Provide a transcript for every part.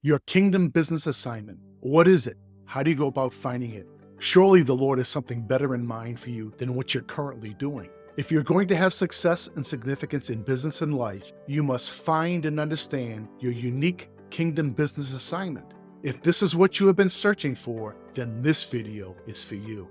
Your kingdom business assignment. What is it? How do you go about finding it? Surely the Lord has something better in mind for you than what you're currently doing. If you're going to have success and significance in business and life, you must find and understand your unique kingdom business assignment. If this is what you have been searching for, then this video is for you.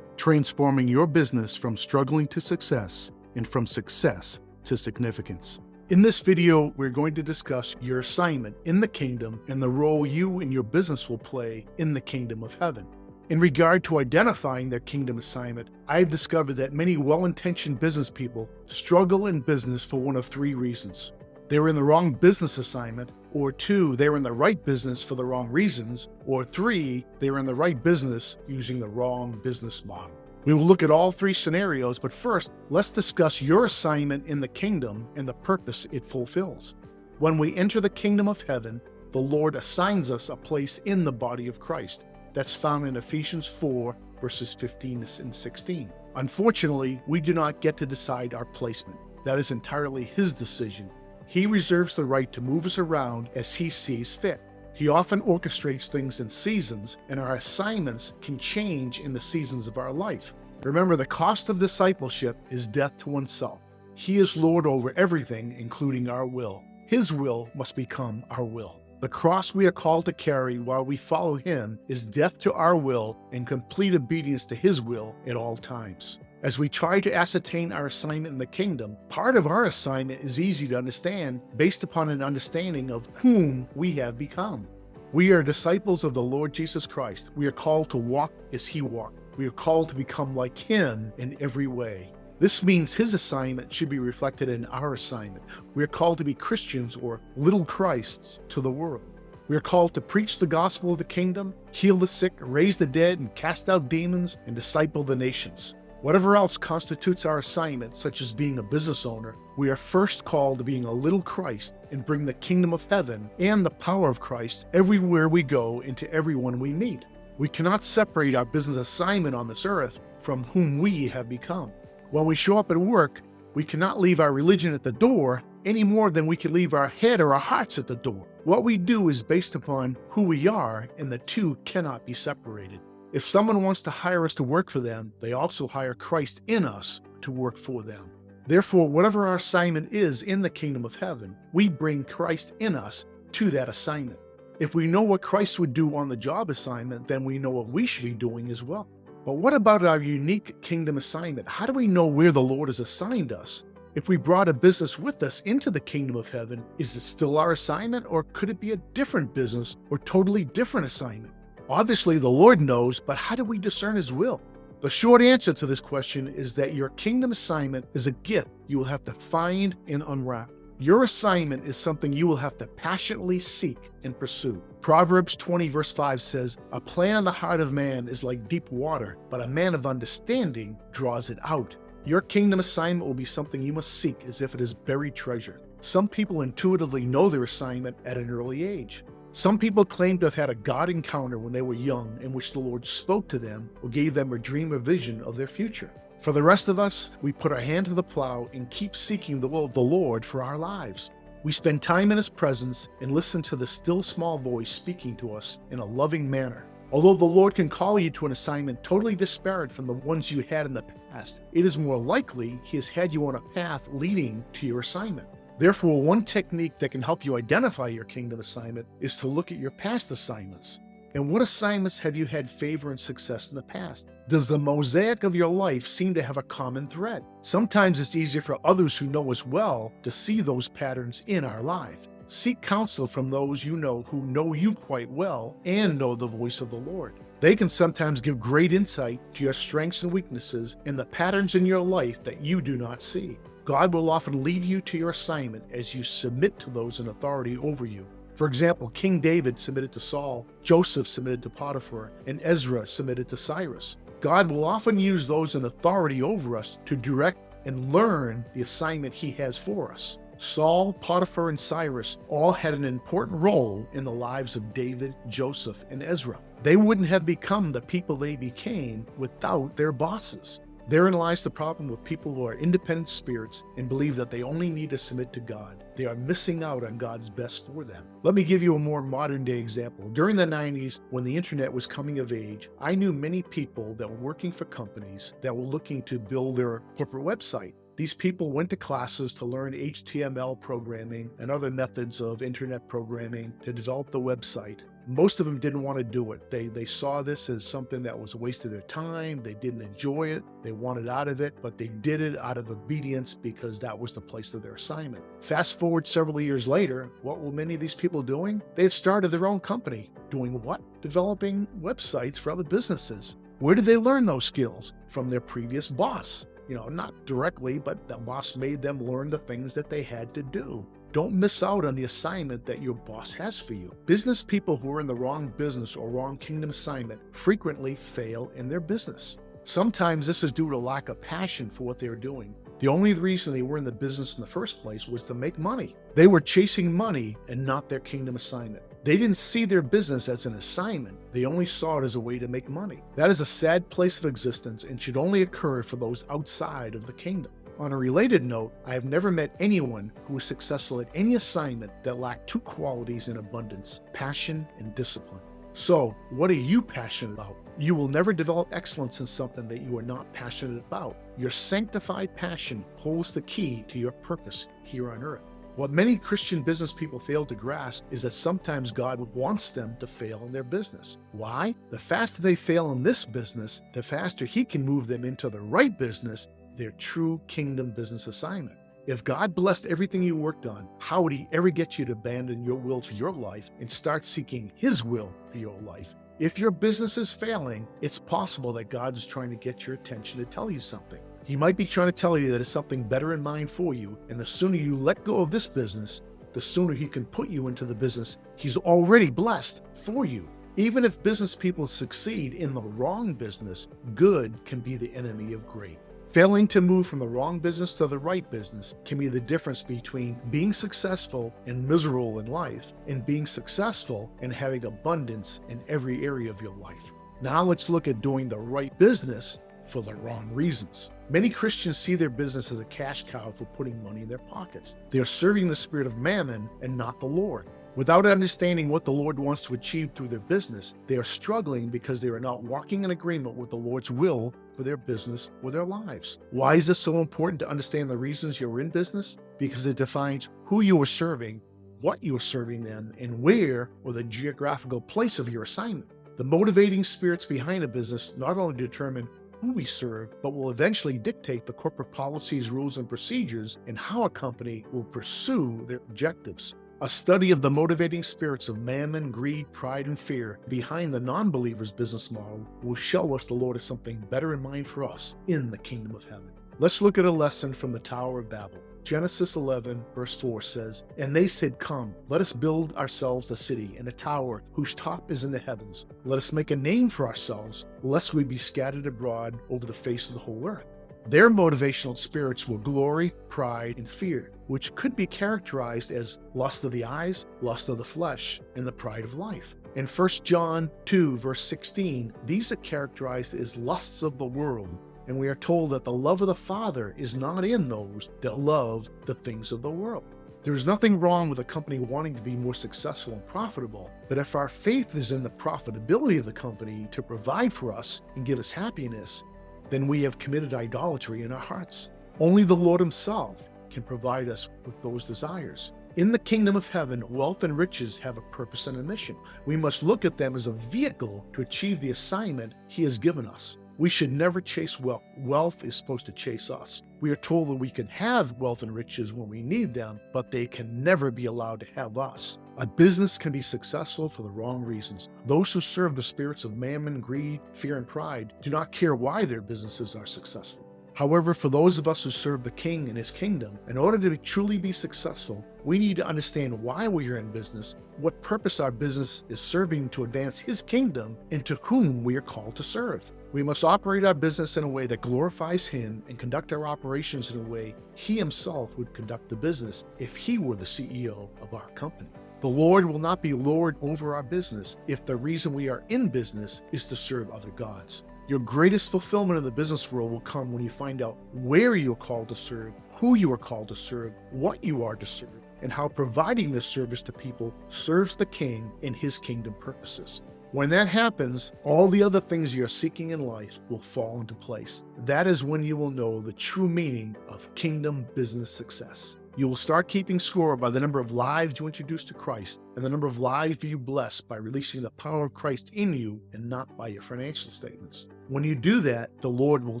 Transforming your business from struggling to success and from success to significance. In this video, we're going to discuss your assignment in the kingdom and the role you and your business will play in the kingdom of heaven. In regard to identifying their kingdom assignment, I've discovered that many well-intentioned business people struggle in business for one of three reasons. They're in the wrong business assignment, or two, they're in the right business for the wrong reasons, or three, they're in the right business using the wrong business model. We will look at all three scenarios, but first, let's discuss your assignment in the kingdom and the purpose it fulfills. When we enter the kingdom of heaven, the Lord assigns us a place in the body of Christ. That's found in Ephesians 4, verses 15 and 16. Unfortunately, we do not get to decide our placement. That is entirely His decision. He reserves the right to move us around as He sees fit. He often orchestrates things in seasons, and our assignments can change in the seasons of our life. Remember, the cost of discipleship is death to oneself. He is Lord over everything, including our will. His will must become our will. The cross we are called to carry while we follow Him is death to our will and complete obedience to His will at all times. As we try to ascertain our assignment in the kingdom, part of our assignment is easy to understand based upon an understanding of whom we have become. We are disciples of the Lord Jesus Christ. We are called to walk as He walked. We are called to become like Him in every way. This means His assignment should be reflected in our assignment. We are called to be Christians or little Christs to the world. We are called to preach the gospel of the kingdom, heal the sick, raise the dead, and cast out demons, and disciple the nations. Whatever else constitutes our assignment, such as being a business owner, we are first called to being a little Christ and bring the kingdom of heaven and the power of Christ everywhere we go and to everyone we meet. We cannot separate our business assignment on this earth from whom we have become. When we show up at work, we cannot leave our religion at the door any more than we can leave our head or our hearts at the door. What we do is based upon who we are, and the two cannot be separated. If someone wants to hire us to work for them, they also hire Christ in us to work for them. Therefore, whatever our assignment is in the kingdom of heaven, we bring Christ in us to that assignment. If we know what Christ would do on the job assignment, then we know what we should be doing as well. But what about our unique kingdom assignment? How do we know where the Lord has assigned us? If we brought a business with us into the kingdom of heaven, is it still our assignment, or could it be a different business or totally different assignment? Obviously, the Lord knows, but how do we discern His will? The short answer to this question is that your kingdom assignment is a gift you will have to find and unwrap. Your assignment is something you will have to passionately seek and pursue. Proverbs 20 verse 5 says, "A plan in the heart of man is like deep water, but a man of understanding draws it out." Your kingdom assignment will be something you must seek as if it is buried treasure. Some people intuitively know their assignment at an early age. Some people claim to have had a God encounter when they were young in which the Lord spoke to them or gave them a dream or vision of their future. For the rest of us, we put our hand to the plow and keep seeking the will of the Lord for our lives. We spend time in His presence and listen to the still small voice speaking to us in a loving manner. Although the Lord can call you to an assignment totally disparate from the ones you had in the past, it is more likely He has had you on a path leading to your assignment. Therefore, one technique that can help you identify your kingdom assignment is to look at your past assignments. And what assignments have you had favor and success in the past? Does the mosaic of your life seem to have a common thread? Sometimes it's easier for others who know us well to see those patterns in our life. Seek counsel from those you know who know you quite well and know the voice of the Lord. They can sometimes give great insight to your strengths and weaknesses and the patterns in your life that you do not see. God will often lead you to your assignment as you submit to those in authority over you. For example, King David submitted to Saul, Joseph submitted to Potiphar, and Ezra submitted to Cyrus. God will often use those in authority over us to direct and learn the assignment He has for us. Saul, Potiphar, and Cyrus all had an important role in the lives of David, Joseph, and Ezra. They wouldn't have become the people they became without their bosses. Therein lies the problem with people who are independent spirits and believe that they only need to submit to God. They are missing out on God's best for them. Let me give you a more modern day example. During the 90s, when the internet was coming of age, I knew many people that were working for companies that were looking to build their corporate website. These people went to classes to learn HTML programming and other methods of internet programming to develop the website. Most of them didn't want to do it. They saw this as something that was a waste of their time. They didn't enjoy it. They wanted out of it, but they did it out of obedience because that was the place of their assignment. Fast forward several years later, what were many of these people doing? They had started their own company. Doing what? Developing websites for other businesses. Where did they learn those skills? From their previous boss. Not directly, but the boss made them learn the things that they had to do. Don't miss out on the assignment that your boss has for you. Business people who are in the wrong business or wrong kingdom assignment frequently fail in their business. Sometimes this is due to lack of passion for what they're doing. The only reason they were in the business in the first place was to make money. They were chasing money and not their kingdom assignment. They didn't see their business as an assignment. They only saw it as a way to make money. That is a sad place of existence and should only occur for those outside of the kingdom. On a related note, I have never met anyone who was successful at any assignment that lacked two qualities in abundance: passion and discipline. So, what are you passionate about? You will never develop excellence in something that you are not passionate about. Your sanctified passion holds the key to your purpose here on earth. What many Christian business people fail to grasp is that sometimes God wants them to fail in their business. Why? The faster they fail in this business, the faster He can move them into the right business, their true kingdom business assignment. If God blessed everything you worked on, how would He ever get you to abandon your will for your life and start seeking His will for your life? If your business is failing, it's possible that God is trying to get your attention to tell you something. He might be trying to tell you that there's something better in mind for you, and the sooner you let go of this business, the sooner He can put you into the business He's already blessed for you. Even if business people succeed in the wrong business, good can be the enemy of great. Failing to move from the wrong business to the right business can be the difference between being successful and miserable in life and being successful and having abundance in every area of your life. Now let's look at doing the right business for the wrong reasons. Many Christians see their business as a cash cow for putting money in their pockets. They are serving the spirit of mammon and not the Lord. Without understanding what the Lord wants to achieve through their business, they are struggling because they are not walking in agreement with the Lord's will for their business or their lives. Why is it so important to understand the reasons you're in business? Because it defines who you are serving, what you are serving them, and where or the geographical place of your assignment. The motivating spirits behind a business not only determine who we serve, but will eventually dictate the corporate policies, rules, and procedures and how a company will pursue their objectives. A study of the motivating spirits of mammon, greed, pride, and fear behind the non-believer's business model will show us the Lord has something better in mind for us in the kingdom of heaven. Let's look at a lesson from the Tower of Babel. Genesis 11, verse 4 says, "And they said, 'Come, let us build ourselves a city and a tower whose top is in the heavens. Let us make a name for ourselves, lest we be scattered abroad over the face of the whole earth.'" Their motivational spirits were glory, pride, and fear, which could be characterized as lust of the eyes, lust of the flesh, and the pride of life. In 1 John 2, verse 16, these are characterized as lusts of the world, and we are told that the love of the Father is not in those that love the things of the world. There is nothing wrong with a company wanting to be more successful and profitable, but if our faith is in the profitability of the company to provide for us and give us happiness, then we have committed idolatry in our hearts. Only the Lord Himself can provide us with those desires. In the kingdom of heaven, wealth and riches have a purpose and a mission. We must look at them as a vehicle to achieve the assignment He has given us. We should never chase wealth. Wealth is supposed to chase us. We are told that we can have wealth and riches when we need them, but they can never be allowed to have us. A business can be successful for the wrong reasons. Those who serve the spirits of mammon, greed, fear, and pride do not care why their businesses are successful. However, for those of us who serve the King and His kingdom, in order to truly be successful, we need to understand why we are in business, what purpose our business is serving to advance His kingdom, and to whom we are called to serve. We must operate our business in a way that glorifies Him and conduct our operations in a way He Himself would conduct the business if He were the CEO of our company. The Lord will not be Lord over our business if the reason we are in business is to serve other gods. Your greatest fulfillment in the business world will come when you find out where you are called to serve, who you are called to serve, what you are to serve, and how providing this service to people serves the King and his kingdom purposes. When that happens, all the other things you're seeking in life will fall into place. That is when you will know the true meaning of kingdom business success. You will start keeping score by the number of lives you introduce to Christ and the number of lives you bless by releasing the power of Christ in you and not by your financial statements. When you do that, the Lord will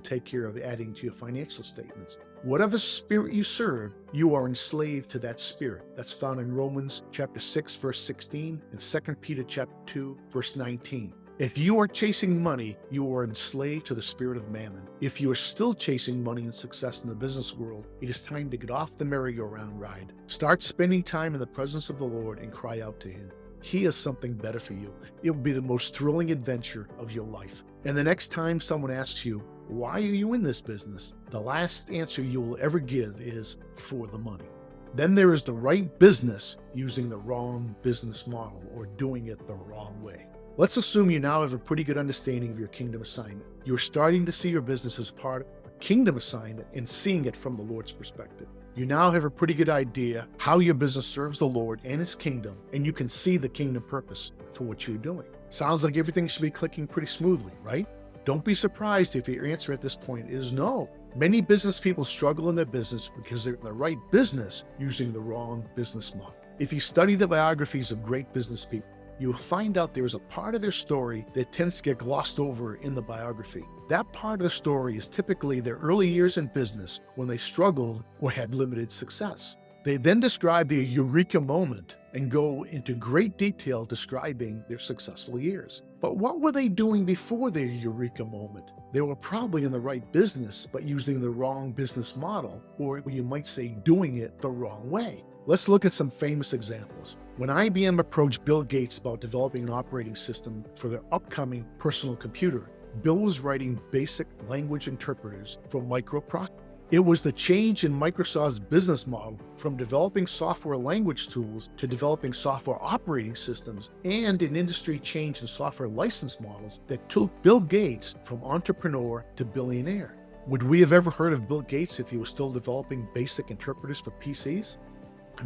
take care of adding to your financial statements. Whatever spirit you serve, you are enslaved to that spirit. That's found in Romans chapter 6, verse 16 and 2 Peter chapter 2, verse 19. If you are chasing money, you are enslaved to the spirit of mammon. If you are still chasing money and success in the business world, it is time to get off the merry-go-round ride. Start spending time in the presence of the Lord and cry out to him. He has something better for you. It will be the most thrilling adventure of your life. And the next time someone asks you, why are you in this business? The last answer you will ever give is, for the money. Then there is the right business using the wrong business model or doing it the wrong way. Let's assume you now have a pretty good understanding of your kingdom assignment. You're starting to see your business as part of a kingdom assignment and seeing it from the Lord's perspective. You now have a pretty good idea how your business serves the Lord and his kingdom, and you can see the kingdom purpose for what you're doing. Sounds like everything should be clicking pretty smoothly, right? Don't be surprised if your answer at this point is no. Many business people struggle in their business because they're in the right business using the wrong business model. If you study the biographies of great business people, you'll find out there is a part of their story that tends to get glossed over in the biography. That part of the story is typically their early years in business when they struggled or had limited success. They then describe their eureka moment and go into great detail describing their successful years. But what were they doing before their eureka moment? They were probably in the right business, but using the wrong business model, or you might say doing it the wrong way. Let's look at some famous examples. When IBM approached Bill Gates about developing an operating system for their upcoming personal computer, Bill was writing basic language interpreters for microprocessors. It was the change in Microsoft's business model from developing software language tools to developing software operating systems and an industry change in software license models that took Bill Gates from entrepreneur to billionaire. Would we have ever heard of Bill Gates if he was still developing basic interpreters for PCs?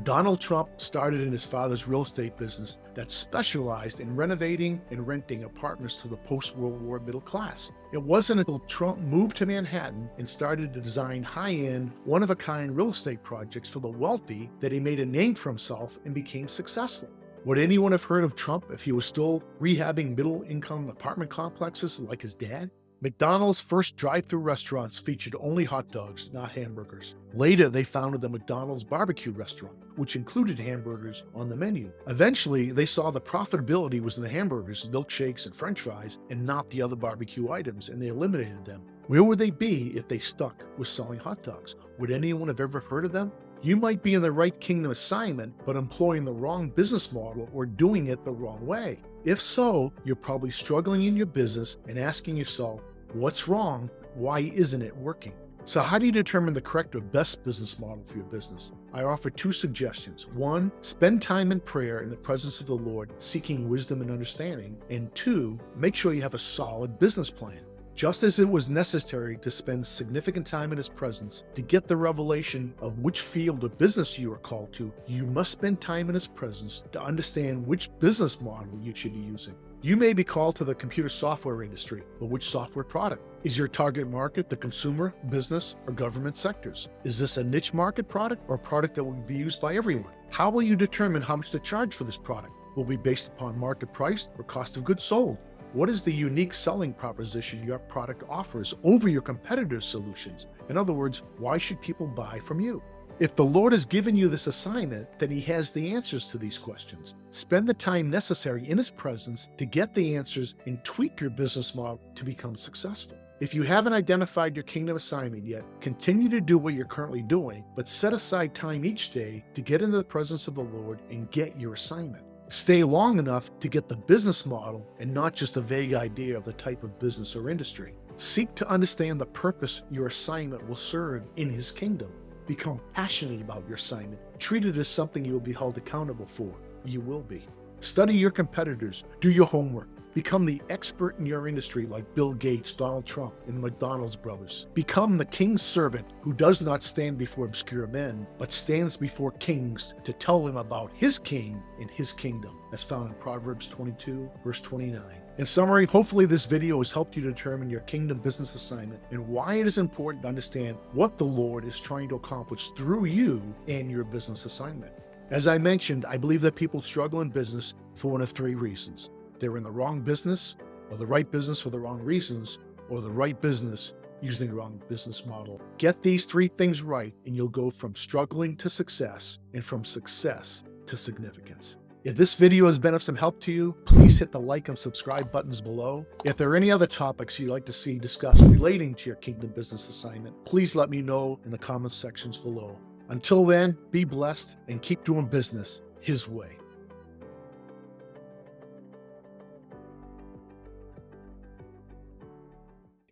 Donald Trump started in his father's real estate business that specialized in renovating and renting apartments to the post-World War middle class. It wasn't until Trump moved to Manhattan and started to design high-end, one-of-a-kind real estate projects for the wealthy that he made a name for himself and became successful. Would anyone have heard of Trump if he was still rehabbing middle-income apartment complexes like his dad? McDonald's first drive-thru restaurants featured only hot dogs, not hamburgers. Later, they founded the McDonald's barbecue restaurant, which included hamburgers on the menu. Eventually, they saw the profitability was in the hamburgers, milkshakes, and french fries, and not the other barbecue items, and they eliminated them. Where would they be if they stuck with selling hot dogs? Would anyone have ever heard of them? You might be in the right kingdom assignment, but employing the wrong business model or doing it the wrong way. If so, you're probably struggling in your business and asking yourself, what's wrong? Why isn't it working? So how do you determine the correct or best business model for your business? I offer two suggestions. One, spend time in prayer in the presence of the Lord, seeking wisdom and understanding. And two, make sure you have a solid business plan. Just as it was necessary to spend significant time in his presence to get the revelation of which field of business you are called to, you must spend time in his presence to understand which business model you should be using. You may be called to the computer software industry, but which software product? Is your target market the consumer, business, or government sectors? Is this a niche market product or a product that will be used by everyone? How will you determine how much to charge for this product? Will it be based upon market price or cost of goods sold? What is the unique selling proposition your product offers over your competitors' solutions? In other words, why should people buy from you? If the Lord has given you this assignment, then he has the answers to these questions. Spend the time necessary in his presence to get the answers and tweak your business model to become successful. If you haven't identified your kingdom assignment yet, continue to do what you're currently doing, but set aside time each day to get into the presence of the Lord and get your assignment. Stay long enough to get the business model and not just a vague idea of the type of business or industry. Seek to understand the purpose your assignment will serve in his kingdom. Become passionate about your assignment. Treat it as something you will be held accountable for. You will be. Study your competitors. Do your homework. Become the expert in your industry like Bill Gates, Donald Trump, and McDonald's brothers. Become the king's servant who does not stand before obscure men, but stands before kings to tell them about his king and his kingdom. That's found in Proverbs 22, verse 29. In summary, hopefully this video has helped you determine your kingdom business assignment and why it is important to understand what the Lord is trying to accomplish through you and your business assignment. As I mentioned, I believe that people struggle in business for one of three reasons. They're in the wrong business, or the right business for the wrong reasons, or the right business using the wrong business model. Get these three things right, and you'll go from struggling to success and from success to significance. If this video has been of some help to you, please hit the like and subscribe buttons below. If there are any other topics you'd like to see discussed relating to your kingdom business assignment, please let me know in the comments sections below. Until then, be blessed and keep doing business His way.